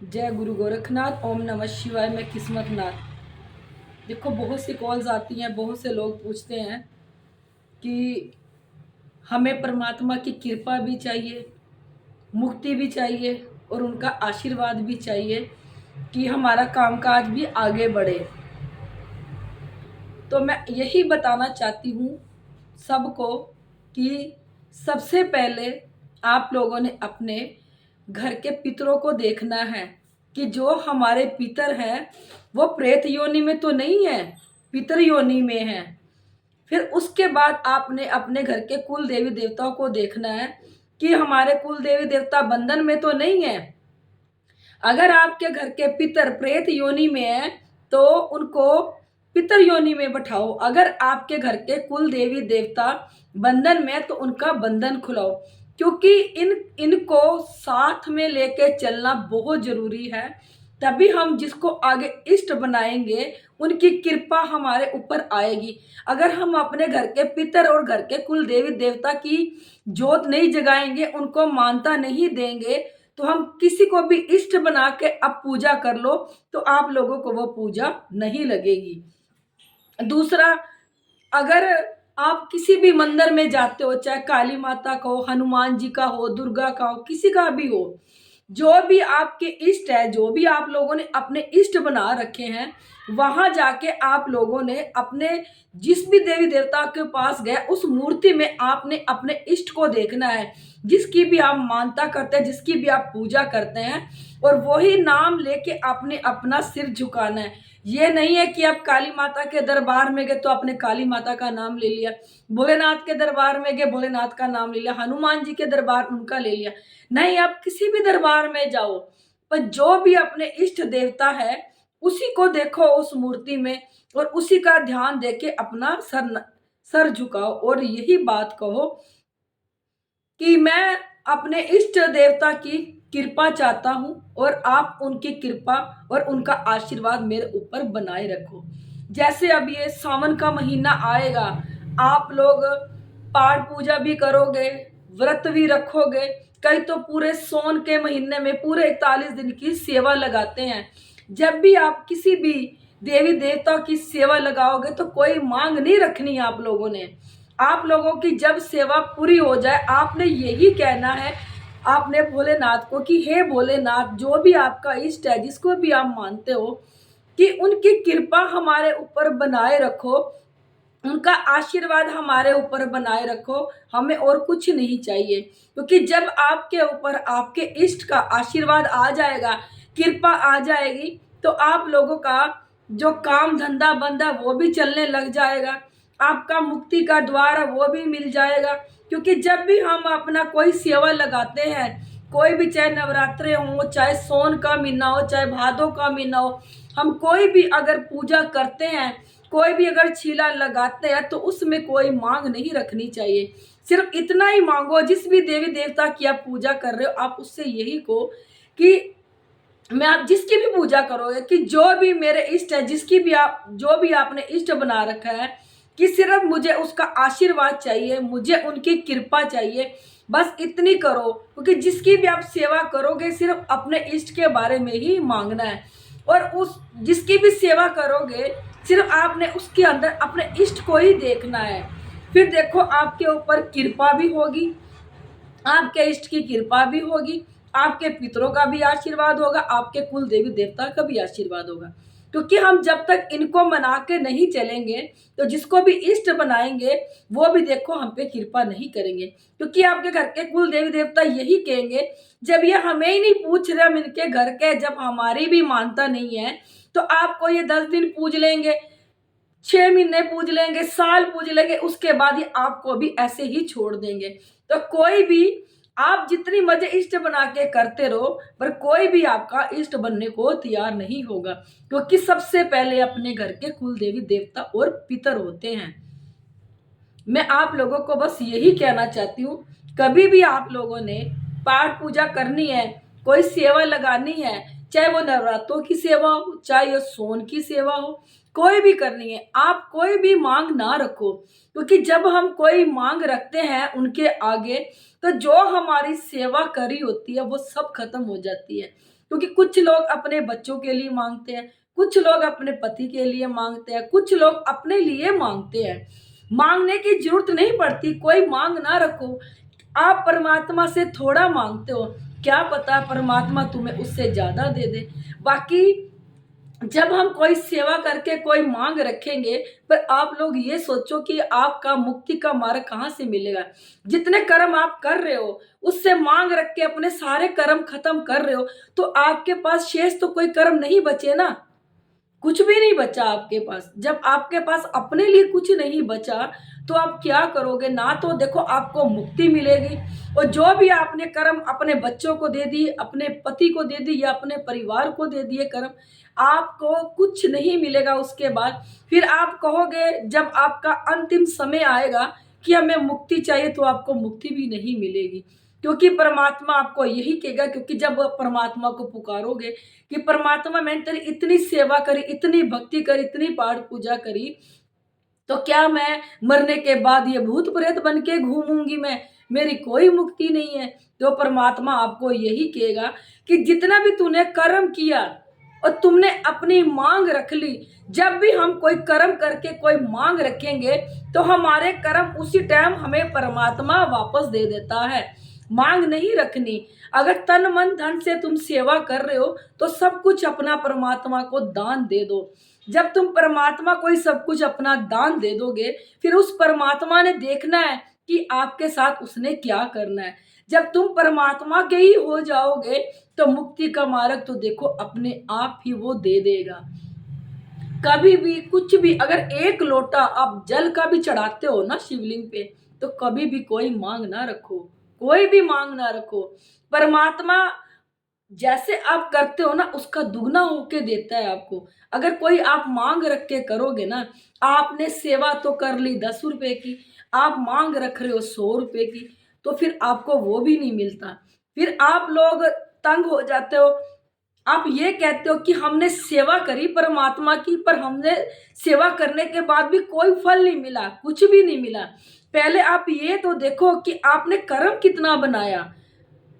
जय गुरु गोरखनाथ। ओम नमः शिवाय। मैं किस्मत नाथ। देखो, बहुत सी कॉल्स आती हैं, बहुत से लोग पूछते हैं कि हमें परमात्मा की कृपा भी चाहिए, मुक्ति भी चाहिए और उनका आशीर्वाद भी चाहिए कि हमारा कामकाज भी आगे बढ़े। तो मैं यही बताना चाहती हूँ सबको कि सबसे पहले आप लोगों ने अपने घर के पितरों को देखना है कि जो हमारे पितर हैं वो प्रेत योनि में तो नहीं है, पितर योनि में है। फिर उसके बाद आपने अपने घर के कुल देवी देवताओं को देखना है कि हमारे कुल देवी देवता बंधन में तो नहीं है। अगर आपके घर के पितर प्रेत योनि में है तो उनको पितर योनि में बैठाओ। अगर आपके घर के कुल देवी देवता बंधन में तो उनका बंधन खुलाओ, क्योंकि इनको साथ में लेके चलना बहुत जरूरी है। तभी हम जिसको आगे इष्ट बनाएंगे उनकी कृपा हमारे ऊपर आएगी। अगर हम अपने घर के पितर और घर के कुल देवी देवता की जोत नहीं जगाएंगे, उनको मानता नहीं देंगे, तो हम किसी को भी इष्ट बना के अब पूजा कर लो तो आप लोगों को वो पूजा नहीं लगेगी। दूसरा, अगर आप किसी भी मंदिर में जाते हो, चाहे काली माता का हो, हनुमान जी का हो, दुर्गा का हो, किसी का भी हो, जो भी आपके इष्ट है, जो भी आप लोगों ने अपने इष्ट बना रखे हैं, वहां जाके आप लोगों ने अपने जिस भी देवी देवता के पास गए उस मूर्ति में आपने अपने इष्ट को देखना है, जिसकी भी आप मानता करते हैं, जिसकी भी आप पूजा करते हैं, और वही नाम लेके आपने अपना सिर झुकाना है। ये नहीं है कि आप काली माता के दरबार में गए तो आपने काली माता का नाम ले लिया, भोलेनाथ के दरबार में गए भोलेनाथ का नाम ले लिया, हनुमान जी के दरबार उनका ले लिया। नहीं, आप किसी भी दरबार में जाओ, पर जो भी अपने इष्ट देवता है उसी को देखो उस मूर्ति में, और उसी का ध्यान देके अपना सर झुकाओ और यही बात कहो कि मैं अपने इष्ट देवता की कृपा चाहता हूं और आप उनकी कृपा और उनका आशीर्वाद मेरे ऊपर बनाए रखो। जैसे अब ये सावन का महीना आएगा, आप लोग पाठ पूजा भी करोगे, व्रत भी रखोगे, कई तो पूरे सोन के महीने में पूरे 41 दिन की सेवा लगाते हैं। जब भी आप किसी भी देवी देवता की सेवा लगाओगे तो कोई मांग नहीं रखनी है आप लोगों ने। आप लोगों की जब सेवा पूरी हो जाए आपने यही कहना है आपने भोलेनाथ को कि हे भोलेनाथ, जो भी आपका इष्ट है, जिसको भी आप मानते हो, कि उनकी कृपा हमारे ऊपर बनाए रखो, उनका आशीर्वाद हमारे ऊपर बनाए रखो, हमें और कुछ नहीं चाहिए। क्योंकि जब आपके ऊपर आपके इष्ट का आशीर्वाद आ जाएगा, कृपा आ जाएगी, तो आप लोगों का जो काम धंधा बंधा वो भी चलने लग जाएगा, आपका मुक्ति का द्वार है वो भी मिल जाएगा। क्योंकि जब भी हम अपना कोई सेवा लगाते हैं, कोई भी, चाहे नवरात्रे हो, चाहे सोन का महीना हो, चाहे भादों का महीना हो, हम कोई भी अगर पूजा करते हैं, कोई भी अगर छीला लगाते हैं, तो उसमें कोई मांग नहीं रखनी चाहिए। सिर्फ इतना ही मांगो, जिस भी देवी देवता की आप पूजा कर रहे हो आप उससे यही कहो कि मैं आप जिसकी भी पूजा करोगे, कि जो भी मेरे इष्ट है, जिसकी भी आप जो भी आपने इष्ट बना रखा है, कि सिर्फ मुझे उसका आशीर्वाद चाहिए, मुझे उनकी कृपा चाहिए, बस इतनी करो। क्योंकि जिसकी भी आप सेवा करोगे सिर्फ अपने इष्ट के बारे में ही मांगना है, और उस जिसकी भी सेवा करोगे सिर्फ आपने उसके अंदर अपने इष्ट को ही देखना है। फिर देखो, आपके ऊपर कृपा भी होगी, आपके इष्ट की कृपा भी होगी, आपके पितरों का भी आशीर्वाद होगा, आपके कुल देवी देवता का भी आशीर्वाद होगा। क्योंकि हम जब तक इनको मना के नहीं चलेंगे तो जिसको भी इष्ट बनाएंगे वो भी देखो हम पे कृपा नहीं करेंगे। क्योंकि आपके घर के कुल देवी देवता यही कहेंगे, जब ये हमें ही नहीं पूछ रहे हम इनके घर के, जब हमारी भी मानता नहीं है, तो आपको ये 10 दिन पूज लेंगे, 6 महीने पूज लेंगे, साल पूज लेंगे, उसके बाद ये आपको भी ऐसे ही छोड़ देंगे। तो कोई भी, आप जितनी मजे इष्ट बना के करते रहो, पर कोई भी आपका इष्ट बनने को तैयार नहीं होगा। क्योंकि सबसे पहले अपने घर के कुल देवी देवता और पितर होते हैं। मैं आप लोगों को बस यही कहना चाहती हूँ, कभी भी आप लोगों ने पाठ पूजा करनी है, कोई सेवा लगानी है, चाहे वो नवरात्रों की सेवा हो, चाहे वो सोन की सेवा हो, कोई भी करनी है, आप कोई भी मांग ना रखो, क्योंकि जब हम कोई मांग रखते हैं उनके आगे, तो जो हमारी सेवा करी होती है वो सब खत्म हो जाती है। क्योंकि कुछ लोग अपने बच्चों के लिए मांगते हैं, कुछ लोग अपने पति के लिए मांगते हैं, कुछ लोग अपने लिए मांगते हैं। मांगने की जरूरत नहीं पड़ती, कोई मांग ना रखो। आप परमात्मा से थोड़ा मांगते हो, क्या पता परमात्मा तुम्हें उससे ज्यादा दे दे। बाकी जब हम कोई सेवा करके कोई मांग रखेंगे, पर आप लोग ये सोचो कि आपका मुक्ति का मार्ग कहाँ से मिलेगा। जितने कर्म आप कर रहे हो उससे मांग रख के अपने सारे कर्म खत्म कर रहे हो, तो आपके पास शेष तो कोई कर्म नहीं बचे ना, कुछ भी नहीं बचा आपके पास। जब आपके पास अपने लिए कुछ नहीं बचा, तो आप क्या करोगे। ना तो देखो आपको मुक्ति मिलेगी, और जो भी आपने कर्म अपने बच्चों को दे दिए, अपने पति को दे दी, या अपने परिवार को दे दिए कर्म, आपको कुछ नहीं मिलेगा उसके बाद। फिर आप कहोगे जब आपका अंतिम समय आएगा कि हमें मुक्ति चाहिए, तो आपको मुक्ति भी नहीं मिलेगी। क्योंकि परमात्मा आपको यही कहेगा, क्योंकि जब परमात्मा को पुकारोगे कि परमात्मा मैंने तेरी इतनी सेवा करी, इतनी भक्ति करी, इतनी पाठ पूजा करी, तो क्या मैं मरने के बाद ये भूत प्रेत बन के घूमूंगी, मैं, मेरी कोई मुक्ति नहीं है। तो परमात्मा आपको यही कहेगा कि जितना भी तूने कर्म किया और तुमने अपनी मांग रख ली, जब भी हम कोई कर्म करके कोई मांग रखेंगे, तो हमारे कर्म उसी टाइम हमें परमात्मा वापस दे देता है। मांग नहीं रखनी। अगर तन मन धन से तुम सेवा कर रहे हो, तो सब कुछ अपना परमात्मा को दान दे दो। जब तुम परमात्मा को ही सब कुछ अपना दान दे दोगे, फिर उस परमात्मा ने देखना है कि आपके साथ उसने क्या करना है। जब तुम परमात्मा के ही हो जाओगे, तो मुक्ति का मार्ग तो देखो अपने आप ही वो दे देगा। कभी भी कुछ भी, अगर एक लोटा आप जल का भी चढ़ाते हो ना शिवलिंग पे, तो कभी भी कोई मांग ना रखो, कोई भी मांग ना रखो। परमात्मा जैसे आप करते हो ना, उसका दुगना होके देता है आपको। अगर कोई आप मांग रख के करोगे ना, आपने सेवा तो कर ली 10 रुपए की, आप मांग रख रहे हो 100 रुपए की, तो फिर आपको वो भी नहीं मिलता। फिर आप लोग तंग हो जाते हो। आप ये कहते हो कि हमने सेवा करी परमात्मा की, पर हमने सेवा करने के बाद भी कोई फल नहीं मिला, कुछ भी नहीं मिला। पहले आप ये तो देखो कि आपने कर्म कितना बनाया,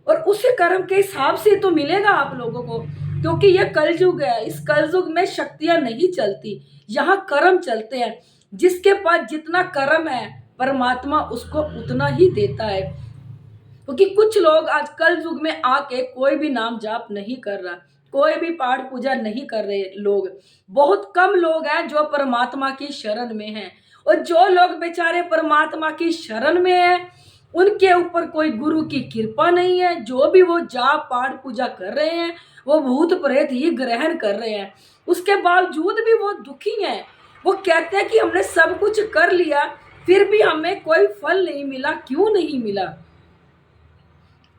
और उस कर्म के हिसाब से तो मिलेगा आप लोगों को। क्योंकि यह कलयुग है, इस कलयुग में शक्तियां नहीं चलती, यहाँ कर्म चलते हैं। जिसके पास जितना कर्म है, परमात्मा उसको उतना ही देता है। क्योंकि कुछ लोग आज कलयुग में आके कोई भी नाम जाप नहीं कर रहा, कोई भी पाठ पूजा नहीं कर रहे लोग। बहुत कम लोग हैं जो परमात्मा की शरण में हैं, और जो लोग बेचारे परमात्मा की शरण में हैं, उनके ऊपर कोई गुरु की कृपा नहीं है। जो भी वो जाप पाठ पूजा कर रहे हैं, वो भूत प्रेत ही ग्रहण कर रहे हैं। उसके बावजूद भी वो दुखी हैं। वो कहते हैं कि हमने सब कुछ कर लिया, फिर भी हमें कोई फल नहीं मिला। क्यों नहीं मिला,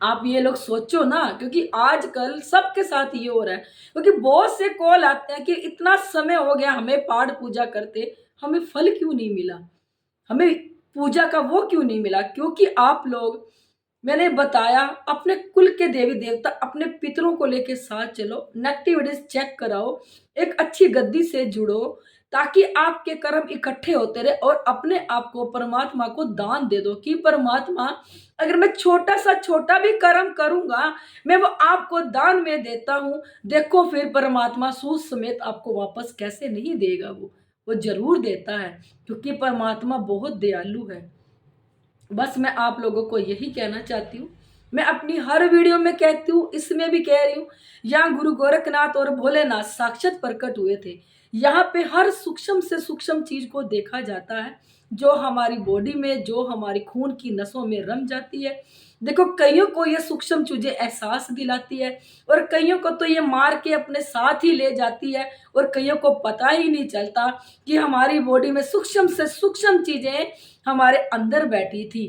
आप ये लोग सोचो ना। क्योंकि आजकल सबके साथ ये हो रहा है। क्योंकि बहुत से कॉल आते हैं कि इतना समय हो गया हमें पाठ पूजा करते, हमें फल क्यों नहीं मिला, हमें पूजा का वो क्यों नहीं मिला। क्योंकि आप लोग, मैंने बताया, अपने कुल के देवी देवता, अपने पितरों को लेके साथ चलो, नेगेटिविटीज चेक कराओ, एक अच्छी गद्दी से जुड़ो, ताकि आपके कर्म इकट्ठे होते रहे, और अपने आप को परमात्मा को दान दे दो कि परमात्मा, अगर मैं छोटा सा छोटा भी कर्म करूंगा, मैं वो आपको दान में देता हूँ। देखो फिर परमात्मा सूद समेत आपको वापस कैसे नहीं देगा, वो जरूर देता है। क्योंकि परमात्मा बहुत दयालु है। बस मैं आप लोगों को यही कहना चाहती हूँ। मैं अपनी हर वीडियो में कहती हूँ, इसमें भी कह रही हूँ, यहाँ गुरु गोरखनाथ और भोलेनाथ साक्षात प्रकट हुए थे। यहाँ पे हर सूक्ष्म से सूक्ष्म चीज को देखा जाता है, जो हमारी बॉडी में, जो हमारी खून की नसों में रम जाती है। देखो, कईयों को ये सूक्ष्म चीजें एहसास दिलाती है, और कईयों को तो ये मार के अपने साथ ही ले जाती है, और कईयों को पता ही नहीं चलता कि हमारी बॉडी में सूक्ष्म से सूक्ष्म चीजें हमारे अंदर बैठी थी।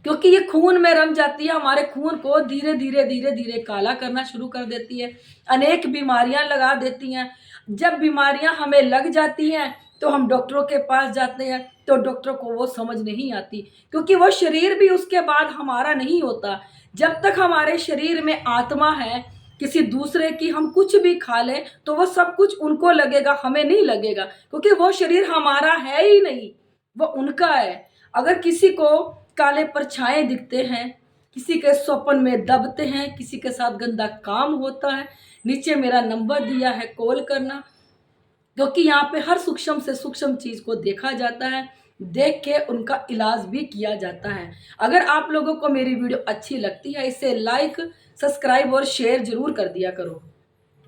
क्योंकि ये खून में रम जाती है, हमारे खून को धीरे धीरे धीरे धीरे काला करना शुरू कर देती है, अनेक बीमारियां लगा देती हैं। जब बीमारियां हमें लग जाती हैं, तो हम डॉक्टरों के पास जाते हैं, तो डॉक्टरों को वो समझ नहीं आती। क्योंकि वो शरीर भी उसके बाद हमारा नहीं होता। जब तक हमारे शरीर में आत्मा है, किसी दूसरे की हम कुछ भी खा लें तो वो सब कुछ उनको लगेगा, हमें नहीं लगेगा, क्योंकि वो शरीर हमारा है ही नहीं, वो उनका है। अगर किसी को काले परछाएं दिखते हैं, किसी के स्वप्न में दबते हैं, किसी के साथ गंदा काम होता है, नीचे मेरा नंबर दिया है, कॉल करना, क्योंकि यहाँ पे हर सूक्ष्म से सूक्ष्म चीज को देखा जाता है, देख के उनका इलाज भी किया जाता है। अगर आप लोगों को मेरी वीडियो अच्छी लगती है, इसे लाइक, सब्सक्राइब और शेयर जरूर कर दिया करो।